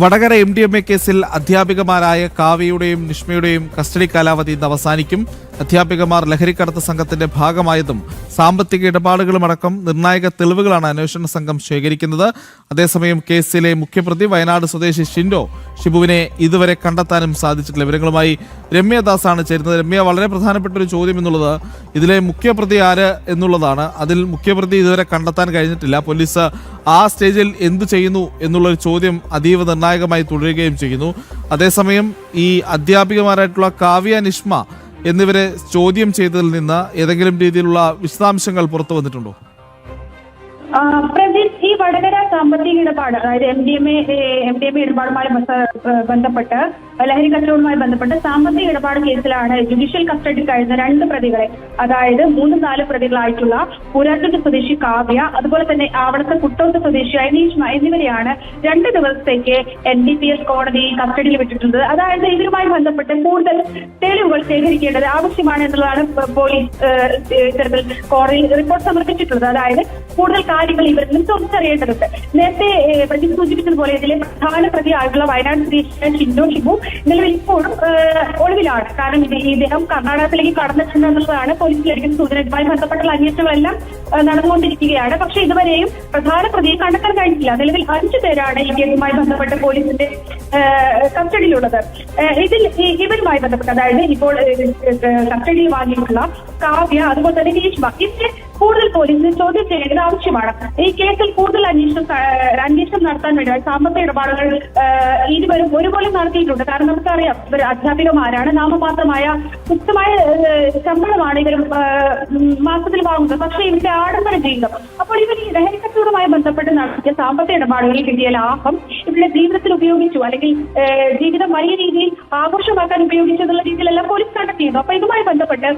Vadakara MDMA കേസിൽ അധ്യാപികമാരായ കാവ്യയുടെയും നിഷ്മയുടെയും custody കാലാവധി ഇന്ന് അവസാനിക്കും. അധ്യാപികമാർ ലഹരിക്കടത്ത് സംഘത്തിന്റെ ഭാഗമായതും സാമ്പത്തിക ഇടപാടുകളുമടക്കം നിർണായക തെളിവുകളാണ് അന്വേഷണ സംഘം ശേഖരിക്കുന്നത്. അതേസമയം കേസിലെ മുഖ്യപ്രതി വയനാട് സ്വദേശി ഷിബുവിനെ ഇതുവരെ കണ്ടെത്താനും സാധിച്ചിട്ടില്ല. വിവരങ്ങളുമായി രമ്യദാസാണ് ചേരുന്നത്. രമ്യ, വളരെ പ്രധാനപ്പെട്ട ഒരു ചോദ്യം എന്നുള്ളത് ഇതിലെ മുഖ്യപ്രതി ആര് എന്നുള്ളതാണ്. അതിൽ മുഖ്യപ്രതി ഇതുവരെ കണ്ടെത്താൻ കഴിഞ്ഞിട്ടില്ല. പോലീസ് ആ സ്റ്റേജിൽ എന്തു ചെയ്യുന്നു എന്നുള്ളൊരു ചോദ്യം അതീവ നിർണായകമായി തുടരുകയും ചെയ്യുന്നു. അതേസമയം ഈ അധ്യാപികമാരായിട്ടുള്ള കാവ്യ, നിഷ്മ എന്നിവരെ ചോദ്യം ചെയ്തതിൽ നിന്ന് ഏതെങ്കിലും രീതിയിലുള്ള വിശദാംശങ്ങൾ പുറത്തു വന്നിട്ടുണ്ടോ? പ്രദീപ്, ഈ വടകര സാമ്പത്തിക ഇടപാട്, അതായത് MDMA ഇടപാടുമായി ബന്ധപ്പെട്ട്, ലഹരി കച്ചവടവുമായി ബന്ധപ്പെട്ട് സാമ്പത്തിക ഇടപാട് കേസിലാണ് ജുഡീഷ്യൽ കസ്റ്റഡിയിൽ കഴിയുന്ന 2 പ്രതികളെ, അതായത് 3-4 പ്രതികളായിട്ടുള്ള പുരാത്തൂർ സ്വദേശി കാവ്യ, അതുപോലെ തന്നെ ആവണത്തെ കുട്ടോത്ത് സ്വദേശിയായ നീഷ്മ എന്നിവരെയാണ് 2 ദിവസത്തേക്ക് NDPS കോടതി കസ്റ്റഡിയിൽ വിട്ടിട്ടുള്ളത്. അതായത് ഇവരുമായി ബന്ധപ്പെട്ട് കൂടുതൽ തെളിവുകൾ ശേഖരിക്കേണ്ടത് ആവശ്യമാണ് എന്നുള്ളതാണ് പോലീസ് ഇത്തരത്തിൽ കോടതിയിൽ റിപ്പോർട്ട് സമർപ്പിച്ചിട്ടുള്ളത്. അതായത് കൂടുതൽ കാര്യങ്ങൾ ഇവരിൽ നിന്ന് ചോദിച്ചറിയേണ്ടതുണ്ട്. നേരത്തെ പ്രതി സൂചിപ്പിച്ചതുപോലെ ഇതിലെ പ്രധാന പ്രതിയായിട്ടുള്ള വയനാട് സ്വദേശിയായ ഷിബു നിലവിൽ ഇപ്പോഴും ഒളിവിലാണ്. കാരണം ഇദ്ദേഹം കർണാടകത്തിലേക്ക് കടന്നിട്ടുണ്ടെന്നുള്ളതാണ് പോലീസ് ലഭിക്കുന്ന സൂചന. ഇതുമായി ബന്ധപ്പെട്ടുള്ള അന്വേഷണങ്ങളെല്ലാം നടന്നുകൊണ്ടിരിക്കുകയാണ്. പക്ഷെ ഇതുവരെയും പ്രധാന പ്രതിയെ കണ്ടെത്താൻ കഴിഞ്ഞിട്ടില്ല. നിലവിൽ 5 പേരാണ് ഈ കേസുമായി ബന്ധപ്പെട്ട് പോലീസിന്റെ കസ്റ്റഡിയിലുള്ളത്. ഇതിൽ ഇവരുമായി ബന്ധപ്പെട്ട്, അതായത് ഇപ്പോൾ കസ്റ്റഡിയിൽ വാങ്ങിയിട്ടുള്ള കാവ്യ, അതുപോലെ തന്നെ നീഷ്മ, ഇതിനെ കൂടുതൽ പോലീസിന് ചോദ്യം ചെയ്യേണ്ടത് ആവശ്യമാണ്. ഈ കേസിൽ കൂടുതൽ അന്വേഷണം നടത്താൻ വേണ്ടി സാമ്പത്തിക ഇടപാടുകൾ ഇരുവരും ഒരുപോലെ നടത്തിയിട്ടുണ്ട്. കാരണം നമുക്കറിയാം, ഇവർ അധ്യാപികമാരാണ്. നാമമാത്രമായ തുച്ഛമായ ശമ്പളമാണ് ഇവർ മാസത്തിൽ വാങ്ങുന്നത്. പക്ഷേ ഇവരുടെ ആഡംബര ജീവിതം, അപ്പോൾ ഇവർ ഈ ലഹരി കച്ചവടവുമായി ബന്ധപ്പെട്ട് നടത്തിയ സാമ്പത്തിക ഇടപാടുകളിൽ കിട്ടിയ ലാഭം ഇവരുടെ ജീവിതത്തിൽ ഉപയോഗിച്ചു, അല്ലെങ്കിൽ ജീവിതം വലിയ രീതിയിൽ ആഘോഷമാക്കാൻ ഉപയോഗിച്ചതുള്ള രീതിയിലെല്ലാം പോലീസ് കണ്ടെത്തിയിരുന്നു. അപ്പൊ ഇതുമായി ബന്ധപ്പെട്ട്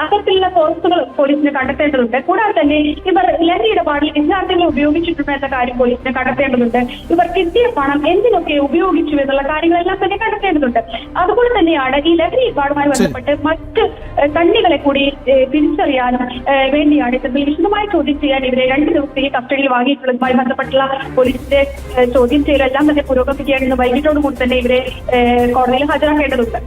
അത്തരത്തിലുള്ള സോഴ്സുകൾ പോലീസിന് കണ്ടെത്തേണ്ടതുണ്ട്. കൂടാതെ തന്നെ ഇവർ ലഹരി ഇടപാടിൽ വിദ്യാർത്ഥികളെ ഉപയോഗിച്ചിട്ടുണ്ട് എന്ന കാര്യം പോലീസിന് കണ്ടെത്തേണ്ടതുണ്ട്. ഇവർ കിട്ടിയ പണം എന്തിനൊക്കെ ഉപയോഗിച്ചു എന്നുള്ള കാര്യങ്ങളെല്ലാം തന്നെ കണ്ടെത്തേണ്ടതുണ്ട്. അതുപോലെ തന്നെയാണ് ഈ ലഹരി ഇടപാടുമായി ബന്ധപ്പെട്ട് മറ്റ് കണ്ണികളെ കൂടി തിരിച്ചറിയാനും വേണ്ടിയാണ് ഇത്തരത്തിൽ വിശദമായി ചോദ്യം ചെയ്യാൻ ഇവരെ 2 ദിവസത്തേക്ക് കസ്റ്റഡിയിൽ വാങ്ങിയിട്ടുള്ളതുമായി ബന്ധപ്പെട്ടുള്ള പോലീസിന്റെ ചോദ്യം ചെയ്യലെല്ലാം തന്നെ പുരോഗമിക്കുകയാണ്. ഇന്ന് വൈകിട്ടോടുകൂടി തന്നെ ഇവരെ കോടതിയിൽ ഹാജരാക്കേണ്ടതുണ്ട്.